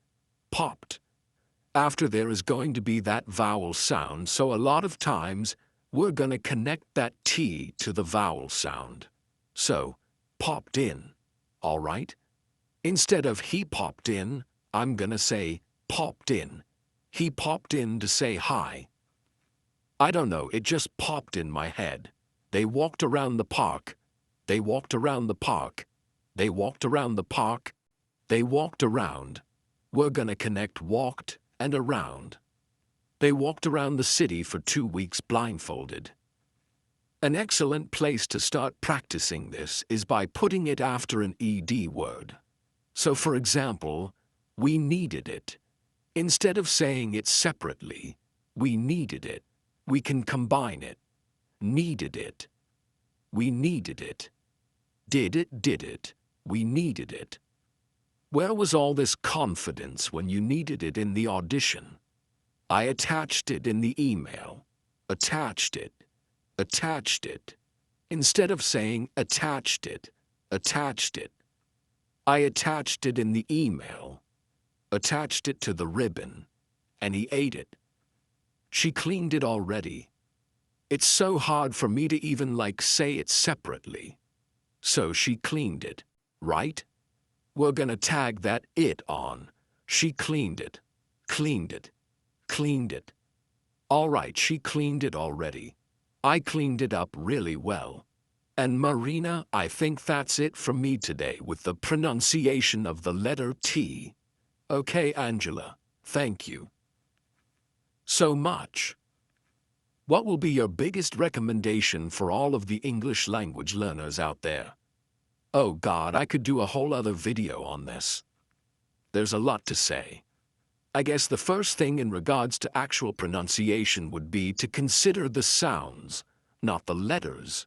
popped. After there is going to be that vowel sound, so a lot of times we're going to connect that T to the vowel sound. So, popped in, all right? Instead of he popped in, I'm going to say popped in. He popped in to say hi. I don't know, it just popped in my head. They walked around the park. They walked around the park. They walked around the park. They walked around. We're going to connect walked and around. They walked around the city for 2 weeks blindfolded. An excellent place to start practicing this is by putting it after an ED word. So for example, we needed it. Instead of saying it separately, we needed it. We can combine it. Needed it. We needed it. Did it. We needed it. Where was all this confidence when you needed it in the audition? I attached it in the email. Attached it. Attached it. Instead of saying attached it. Attached it. I attached it in the email. Attached it to the ribbon. And he ate it. She cleaned it already. It's so hard for me to even say it separately. So she cleaned it, right? We're gonna tag that it on. She cleaned it, cleaned it, cleaned it. All right, she cleaned it already. I cleaned it up really well. And Marina, I think that's it from me today with the pronunciation of the letter T. Okay, Angela, thank you so much. What will be your biggest recommendation for all of the English language learners out there? Oh God, I could do a whole other video on this. There's a lot to say. I guess the first thing in regards to actual pronunciation would be to consider the sounds, not the letters,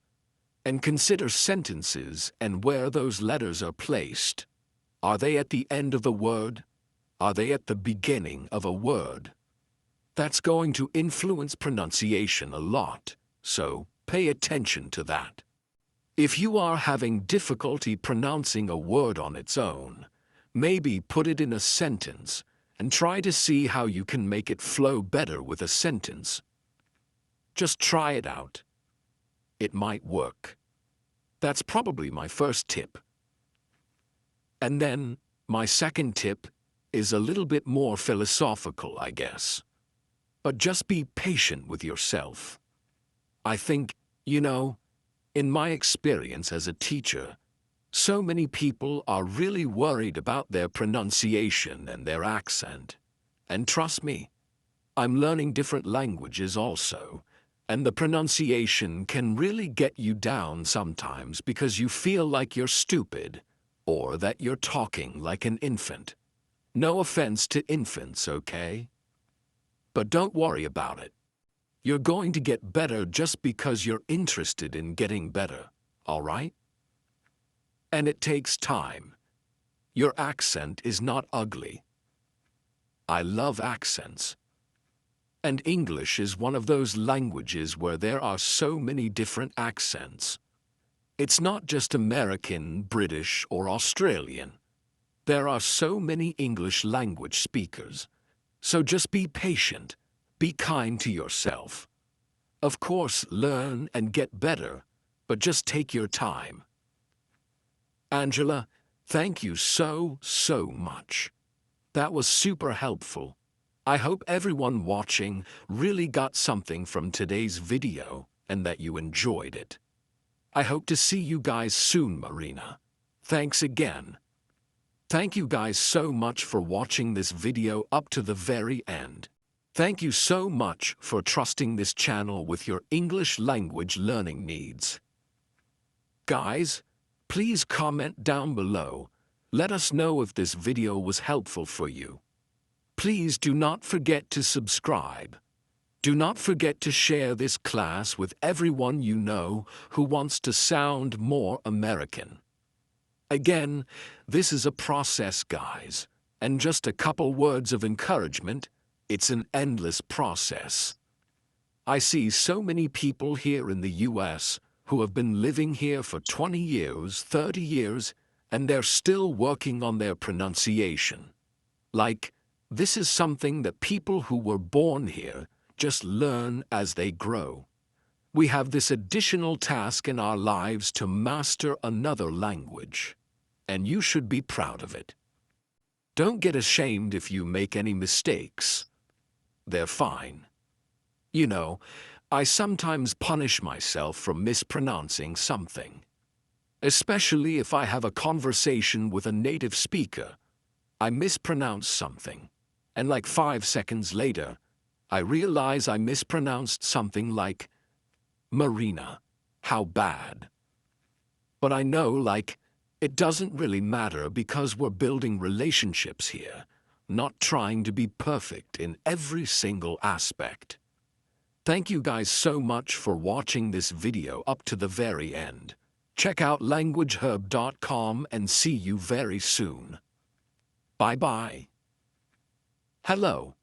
and consider sentences and where those letters are placed. Are they at the end of the word? Are they at the beginning of a word? That's going to influence pronunciation a lot, so pay attention to that. If you are having difficulty pronouncing a word on its own, maybe put it in a sentence and try to see how you can make it flow better with a sentence. Just try it out. It might work. That's probably my first tip. And then, my second tip is a little bit more philosophical, I guess. But just be patient with yourself. I think, in my experience as a teacher, so many people are really worried about their pronunciation and their accent. And trust me, I'm learning different languages also, and the pronunciation can really get you down sometimes because you feel like you're stupid or that you're talking like an infant. No offense to infants, okay? But don't worry about it. You're going to get better just because you're interested in getting better, all right? And it takes time. Your accent is not ugly. I love accents. And English is one of those languages where there are so many different accents. It's not just American, British, or Australian. There are so many English language speakers. So just be patient, be kind to yourself. Of course, learn and get better, but just take your time. Angela, thank you so much. That was super helpful. I hope everyone watching really got something from today's video and that you enjoyed it. I hope to see you guys soon, Marina. Thanks again. Thank you guys so much for watching this video up to the very end. Thank you so much for trusting this channel with your English language learning needs. Guys, please comment down below. Let us know if this video was helpful for you. Please do not forget to subscribe. Do not forget to share this class with everyone you know who wants to sound more American. Again, this is a process, guys, and just a couple words of encouragement, it's an endless process. I see so many people here in the US who have been living here for 20 years, 30 years, and they're still working on their pronunciation. Like, this is something that people who were born here just learn as they grow. We have this additional task in our lives to master another language, and you should be proud of it. Don't get ashamed if you make any mistakes. They're fine. You know, I sometimes punish myself for mispronouncing something. Especially if I have a conversation with a native speaker. I mispronounce something, and like 5 seconds later, I realize I mispronounced something like, Marina, how bad. But I know, it doesn't really matter because we're building relationships here, not trying to be perfect in every single aspect. Thank you guys so much for watching this video up to the very end. Check out languageherb.com and see you very soon. Bye-bye. Hello.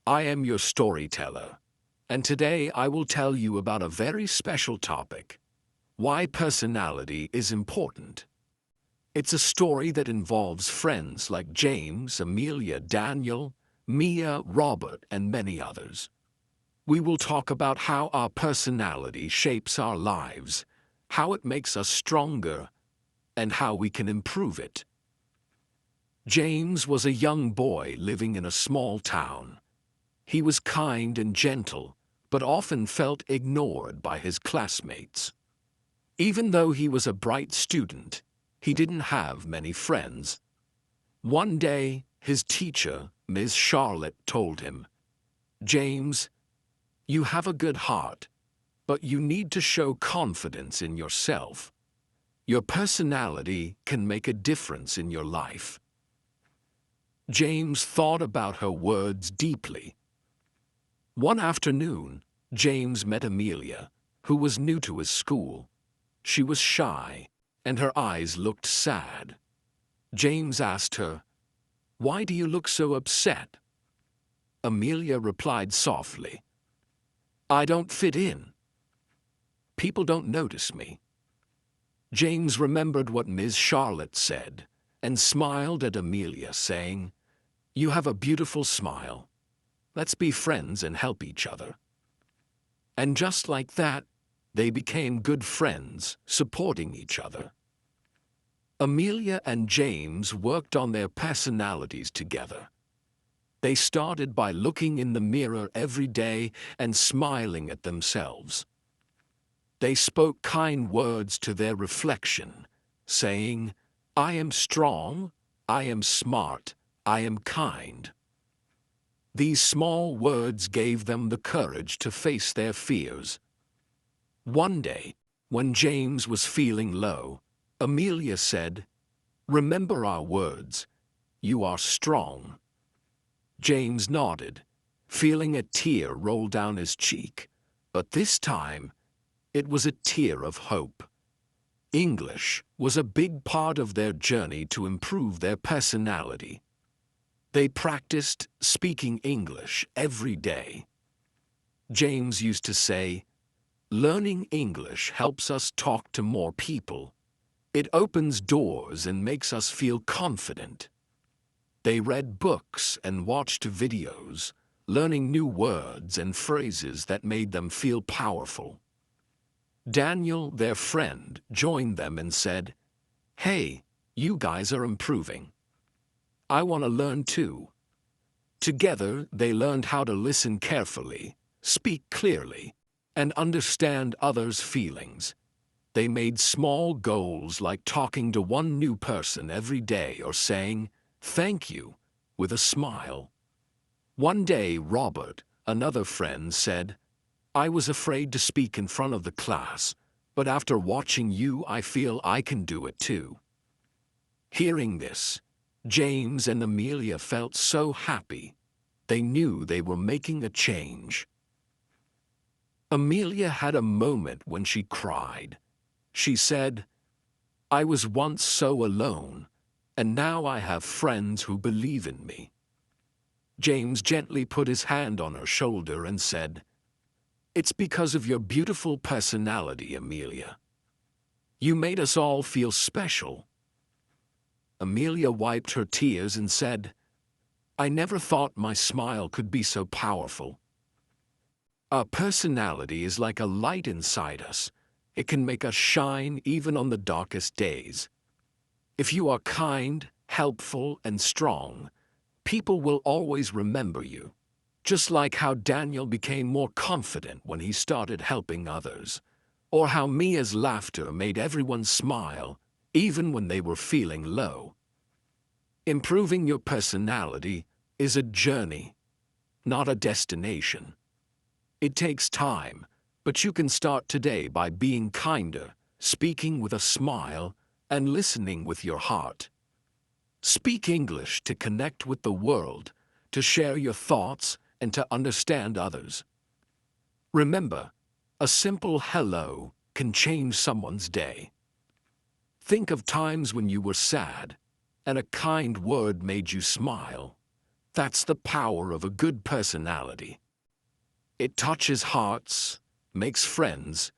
I am your storyteller, and today I will tell you about a very special topic, why personality is important. It's a story that involves friends like James, Amelia, Daniel, Mia, Robert, and many others. We will talk about how our personality shapes our lives, how it makes us stronger, and how we can improve it. James was a young boy living in a small town. He was kind and gentle, but often felt ignored by his classmates. Even though he was a bright student, he didn't have many friends. One day, his teacher, Miss Charlotte, told him, "James, you have a good heart, but you need to show confidence in yourself. Your personality can make a difference in your life." James thought about her words deeply. One afternoon, James met Amelia, who was new to his school. She was shy, and her eyes looked sad. James asked her, "Why do you look so upset?" Amelia replied softly, "I don't fit in. People don't notice me." James remembered what Miss Charlotte said and smiled at Amelia, saying, "You have a beautiful smile. Let's be friends and help each other." And just like that, they became good friends, supporting each other. Amelia and James worked on their personalities together. They started by looking in the mirror every day and smiling at themselves. They spoke kind words to their reflection, saying, "I am strong, I am smart, I am kind." These small words gave them the courage to face their fears. One day, when James was feeling low, Amelia said, "Remember our words. You are strong." James nodded, feeling a tear roll down his cheek, but this time, it was a tear of hope. English was a big part of their journey to improve their personality. They practiced speaking English every day. James used to say, "Learning English helps us talk to more people. It opens doors and makes us feel confident." They read books and watched videos, learning new words and phrases that made them feel powerful. Daniel, their friend, joined them and said, "Hey, you guys are improving. I want to learn too." Together, they learned how to listen carefully, speak clearly, and understand others' feelings. They made small goals like talking to one new person every day or saying, "Thank you," with a smile. One day, Robert, another friend, said, "I was afraid to speak in front of the class, but after watching you, I feel I can do it too." Hearing this, James and Amelia felt so happy. They knew they were making a change. Amelia had a moment when she cried. She said, "I was once so alone, and now I have friends who believe in me." James gently put his hand on her shoulder and said, "It's because of your beautiful personality, Amelia. You made us all feel special." Amelia wiped her tears and said, "I never thought my smile could be so powerful." Our personality is like a light inside us. It can make us shine even on the darkest days. If you are kind, helpful, and strong, people will always remember you. Just like how Daniel became more confident when he started helping others, or how Mia's laughter made everyone smile, even when they were feeling low. Improving your personality is a journey, not a destination. It takes time, but you can start today by being kinder, speaking with a smile, and listening with your heart. Speak English to connect with the world, to share your thoughts, and to understand others. Remember, a simple hello can change someone's day. Think of times when you were sad, and a kind word made you smile. That's the power of a good personality. It touches hearts, makes friends,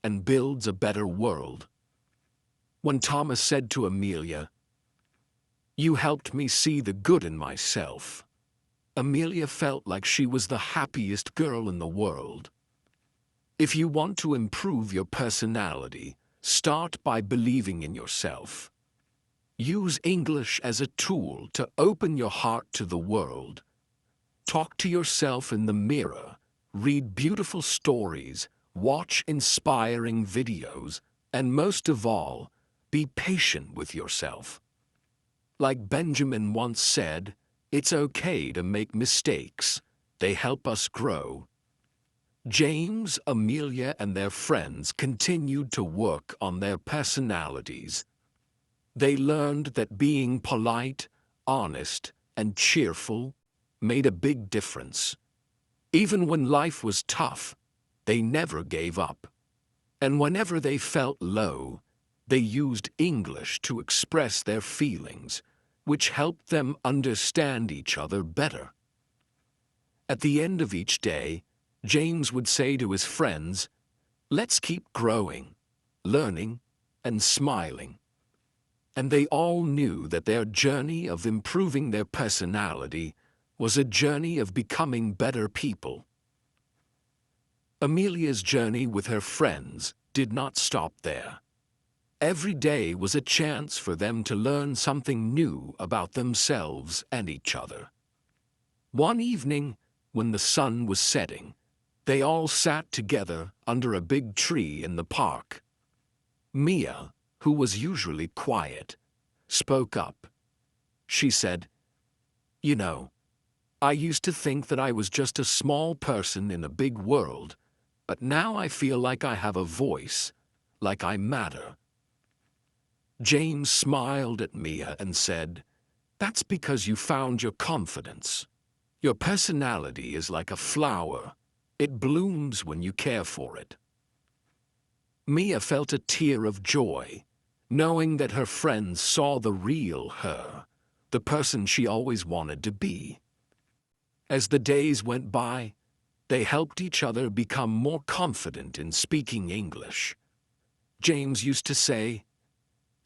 and builds a better world. When Thomas said to Amelia, "You helped me see the good in myself," Amelia felt like she was the happiest girl in the world. If you want to improve your personality, Start by believing in yourself. Use English as a tool to open your heart to the world. Talk to yourself in the mirror, read beautiful stories, watch inspiring videos, and most of all, be patient with yourself. Like Benjamin once said, it's okay to make mistakes. They help us grow. James, Amelia, and their friends continued to work on their personalities. They learned that being polite, honest, and cheerful made a big difference. Even when life was tough, they never gave up. And whenever they felt low, they used English to express their feelings, which helped them understand each other better. At the end of each day, James would say to his friends, "Let's keep growing, learning, and smiling." And they all knew that their journey of improving their personality was a journey of becoming better people. Amelia's journey with her friends did not stop there. Every day was a chance for them to learn something new about themselves and each other. One evening, when the sun was setting, they all sat together under a big tree in the park. Mia, who was usually quiet, spoke up. She said, "You know, I used to think that I was just a small person in a big world, but now I feel like I have a voice, like I matter." James smiled at Mia and said, "That's because you found your confidence. Your personality is like a flower. It blooms when you care for it." Mia felt a tear of joy, knowing that her friends saw the real her, the person she always wanted to be. As the days went by, they helped each other become more confident in speaking English. James used to say,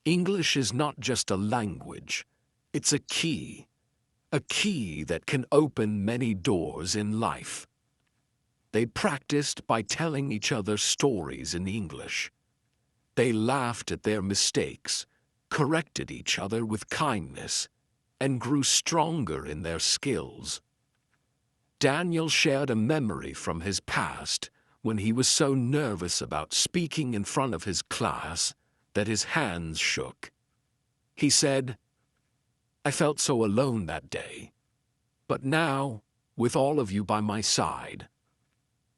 "English is not just a language, it's a key that can open many doors in life." They practiced by telling each other stories in English. They laughed at their mistakes, corrected each other with kindness, and grew stronger in their skills. Daniel shared a memory from his past when he was so nervous about speaking in front of his class that his hands shook. He said, "I felt so alone that day. But now, with all of you by my side,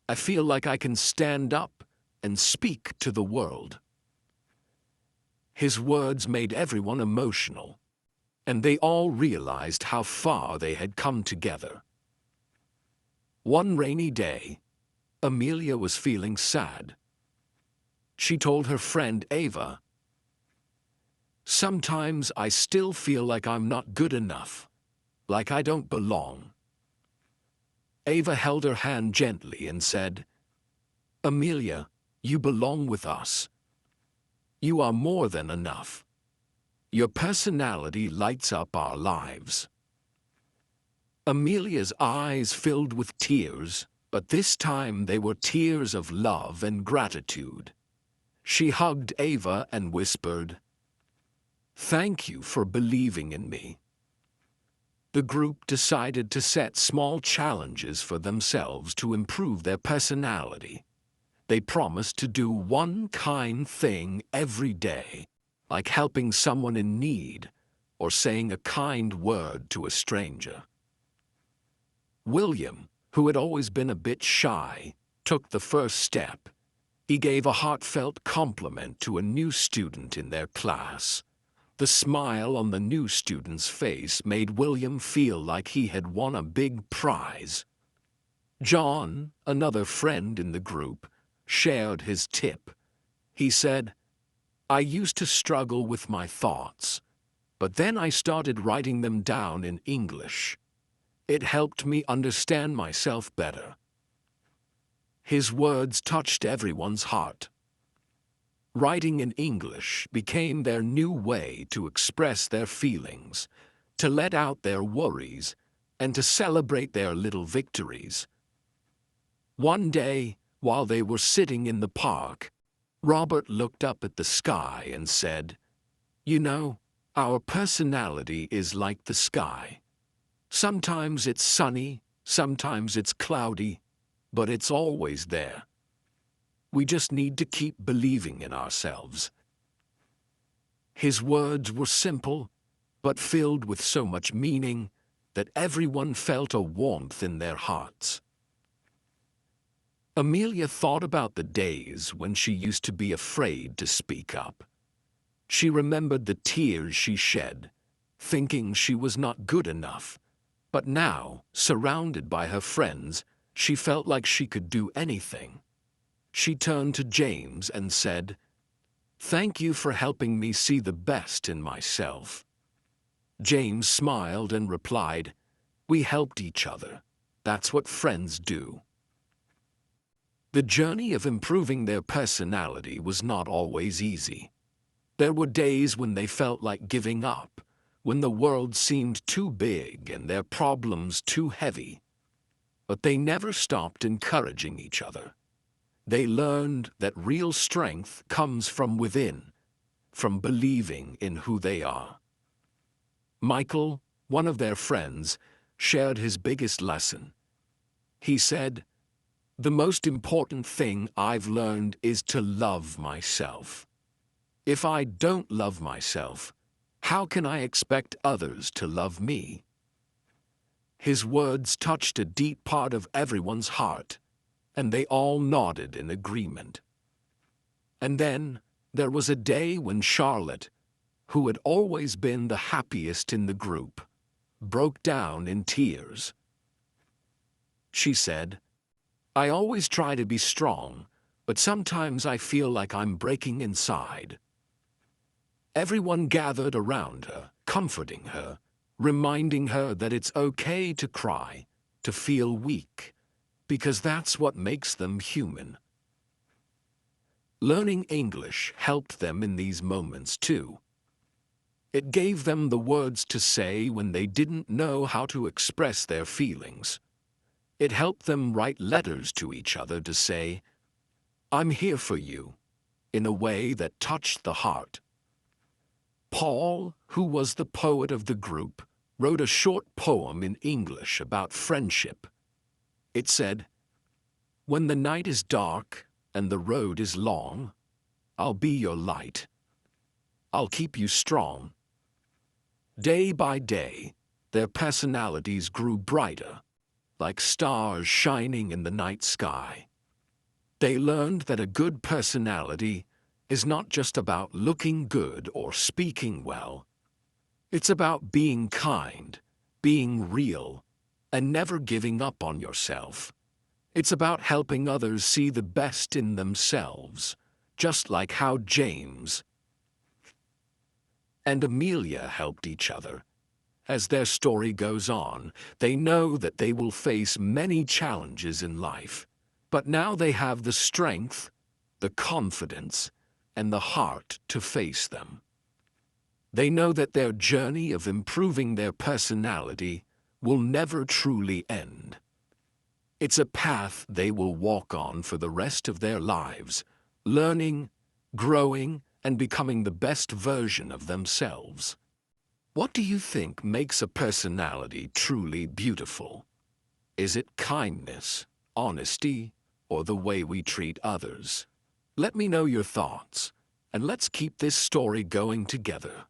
I feel like I can stand up and speak to the world." His words made everyone emotional, and they all realized how far they had come together. One rainy day, Amelia was feeling sad. She told her friend Ava, "Sometimes I still feel like I'm not good enough, like I don't belong." Ava held her hand gently and said, "Amelia, you belong with us. You are more than enough. Your personality lights up our lives." Amelia's eyes filled with tears, but this time they were tears of love and gratitude. She hugged Ava and whispered, "Thank you for believing in me." The group decided to set small challenges for themselves to improve their personality. They promised to do one kind thing every day, like helping someone in need or saying a kind word to a stranger. William, who had always been a bit shy, took the first step. He gave a heartfelt compliment to a new student in their class. The smile on the new student's face made William feel like he had won a big prize. John, another friend in the group, shared his tip. He said, "I used to struggle with my thoughts, but then I started writing them down in English. It helped me understand myself better." His words touched everyone's heart. Writing in English became their new way to express their feelings, to let out their worries, and to celebrate their little victories. One day, while they were sitting in the park, Robert looked up at the sky and said, "You know, our personality is like the sky. Sometimes it's sunny, sometimes it's cloudy, but it's always there. We just need to keep believing in ourselves." His words were simple, but filled with so much meaning that everyone felt a warmth in their hearts. Amelia thought about the days when she used to be afraid to speak up. She remembered the tears she shed, thinking she was not good enough. But now, surrounded by her friends, she felt like she could do anything. She turned to James and said, "Thank you for helping me see the best in myself." James smiled and replied, "We helped each other. That's what friends do." The journey of improving their personality was not always easy. There were days when they felt like giving up, when the world seemed too big and their problems too heavy. But they never stopped encouraging each other. They learned that real strength comes from within, from believing in who they are. Michael, one of their friends, shared his biggest lesson. He said, "The most important thing I've learned is to love myself. If I don't love myself, how can I expect others to love me?" His words touched a deep part of everyone's heart, and they all nodded in agreement. And then there was a day when Charlotte, who had always been the happiest in the group, broke down in tears. She said, "I always try to be strong, but sometimes I feel like I'm breaking inside." Everyone gathered around her, comforting her, reminding her that it's okay to cry, to feel weak, because that's what makes them human. Learning English helped them in these moments too. It gave them the words to say when they didn't know how to express their feelings. It helped them write letters to each other to say, "I'm here for you," in a way that touched the heart. Paul, who was the poet of the group, wrote a short poem in English about friendship. It said, "When the night is dark and the road is long, I'll be your light. I'll keep you strong." Day by day, their personalities grew brighter, like stars shining in the night sky. They learned that a good personality is not just about looking good or speaking well. It's about being kind, being real, and never giving up on yourself. It's about helping others see the best in themselves, just like how James and Amelia helped each other. As their story goes on, they know that they will face many challenges in life, but now they have the strength, the confidence, and the heart to face them. They know that their journey of improving their personality will never truly end. It's a path they will walk on for the rest of their lives, learning, growing, and becoming the best version of themselves. What do you think makes a personality truly beautiful? Is it kindness, honesty, or the way we treat others? Let me know your thoughts, and let's keep this story going together.